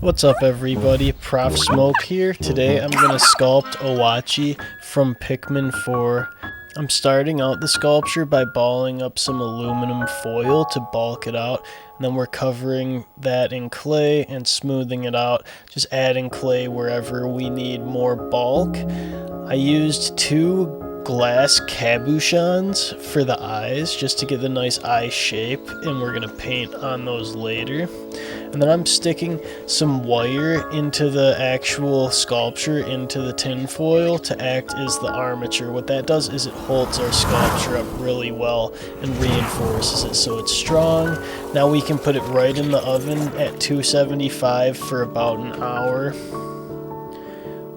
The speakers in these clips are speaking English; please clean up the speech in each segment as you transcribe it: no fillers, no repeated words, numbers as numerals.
What's up everybody, Prof Smoke here. Today I'm going to sculpt Oatchi from Pikmin 4. I'm starting out the sculpture by balling up some aluminum foil to bulk it out, and then we're covering that in clay and smoothing it out, just adding clay wherever we need more bulk. I used 2 glass cabochons for the eyes just to get the nice eye shape, and we're going to paint on those later. And then I'm sticking some wire into the actual sculpture, into the tin foil, to act as the armature. What that does is it holds our sculpture up really well and reinforces it so it's strong. Now we can put it right in the oven at 275 for about an hour.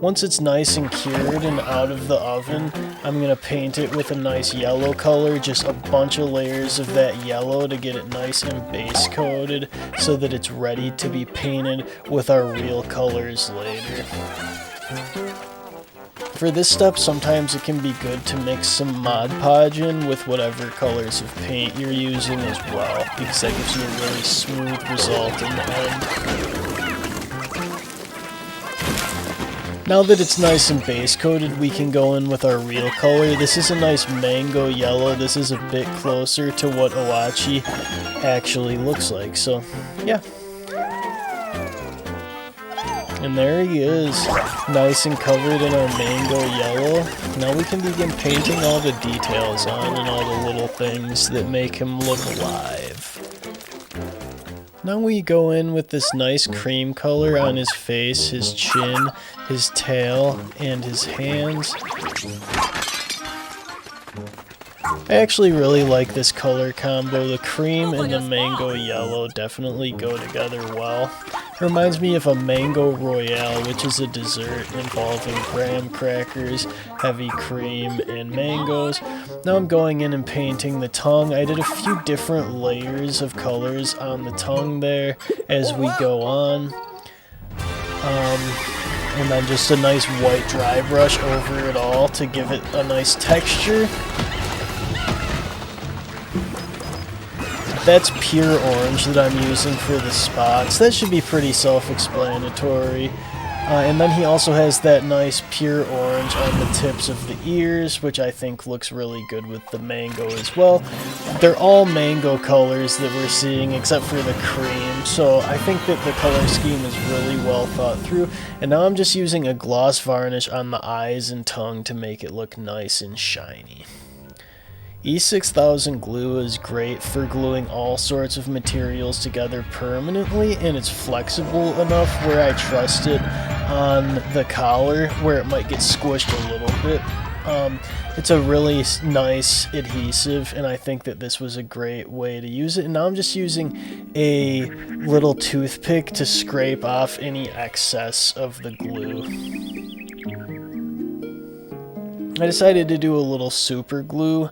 Once it's nice and cured and out of the oven, I'm going to paint it with a nice yellow color, just a bunch of layers of that yellow to get it nice and base coated so that it's ready to be painted with our real colors later. For this step, sometimes it can be good to mix some Mod Podge in with whatever colors of paint you're using as well, because that gives you a really smooth result in the end. Now that it's nice and base coated, we can go in with our real color. This is a nice mango yellow. This is a bit closer to what Oatchi actually looks like. So, yeah. And there he is, nice and covered in our mango yellow. Now we can begin painting all the details on and all the little things that make him look alive. Now we go in with this nice cream color on his face, his chin, his tail, and his hands. I actually really like this color combo. The cream and the mango yellow definitely go together well. It reminds me of a mango royale, which is a dessert involving graham crackers, heavy cream, and mangoes. Now I'm going in and painting the tongue. I did a few different layers of colors on the tongue there as we go on. And then just a nice white dry brush over it all to give it a nice texture. That's pure orange that I'm using for the spots. That should be pretty self-explanatory. And then he also has that nice pure orange on the tips of the ears, which I think looks really good with the mango as well. They're all mango colors that we're seeing except for the cream, so I think that the color scheme is really well thought through. And now I'm just using a gloss varnish on the eyes and tongue to make it look nice and shiny. E6000 glue is great for gluing all sorts of materials together permanently, and it's flexible enough where I trust it on the collar where it might get squished a little bit. It's a really nice adhesive, and I think that this was a great way to use it. And now I'm just using a little toothpick to scrape off any excess of the glue. I decided to do a little super glue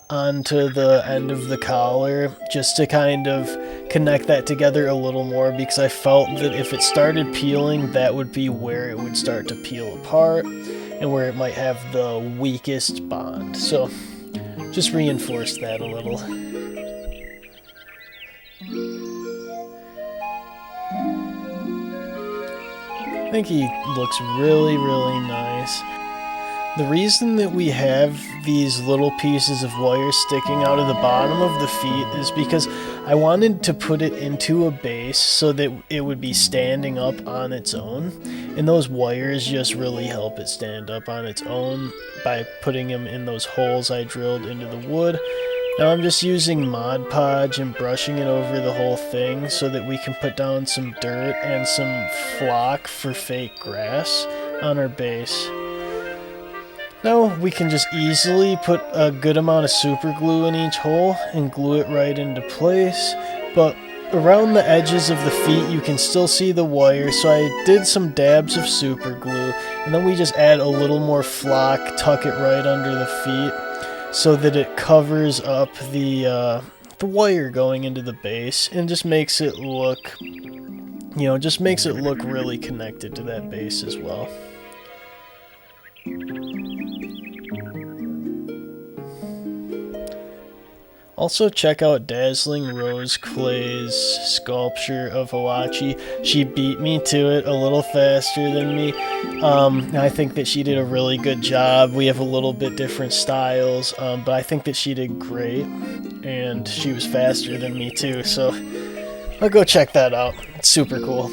onto the end of the collar just to kind of connect that together a little more, because I felt that if it started peeling, that would be where it would start to peel apart and where it might have the weakest bond. So just reinforce that a little. I think he looks really, really nice. The reason that we have these little pieces of wire sticking out of the bottom of the feet is because I wanted to put it into a base so that it would be standing up on its own. And those wires just really help it stand up on its own by putting them in those holes I drilled into the wood. Now I'm just using Mod Podge and brushing it over the whole thing so that we can put down some dirt and some flock for fake grass on our base. Now we can just easily put a good amount of super glue in each hole and glue it right into place, but around the edges of the feet you can still see the wire, so I did some dabs of super glue, and then we just add a little more flock, tuck it right under the feet so that it covers up the wire going into the base and just makes it look, just makes it look really connected to that base as well. Also, check out Dazzling Rose Clay's Sculpture of Oatchi. She beat me to it a little faster than me. I think that she did a really good job. We have a little bit different styles, but I think that she did great. And she was faster than me too, so I'll go check that out. It's super cool.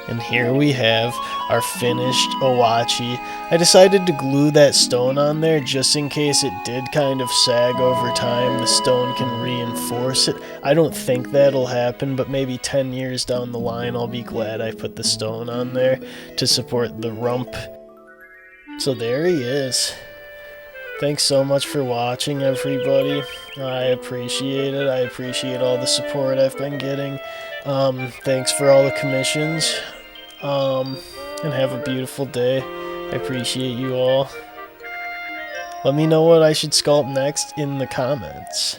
And here we have our finished Oatchi. I decided to glue that stone on there just in case it did kind of sag over time. The stone can reinforce it. I don't think that'll happen, but maybe 10 years down the line I'll be glad I put the stone on there to support the rump. So there he is. Thanks so much for watching, everybody. I appreciate it. I appreciate all the support I've been getting. Thanks for all the commissions. And have a beautiful day. I appreciate you all. Let me know what I should sculpt next in the comments.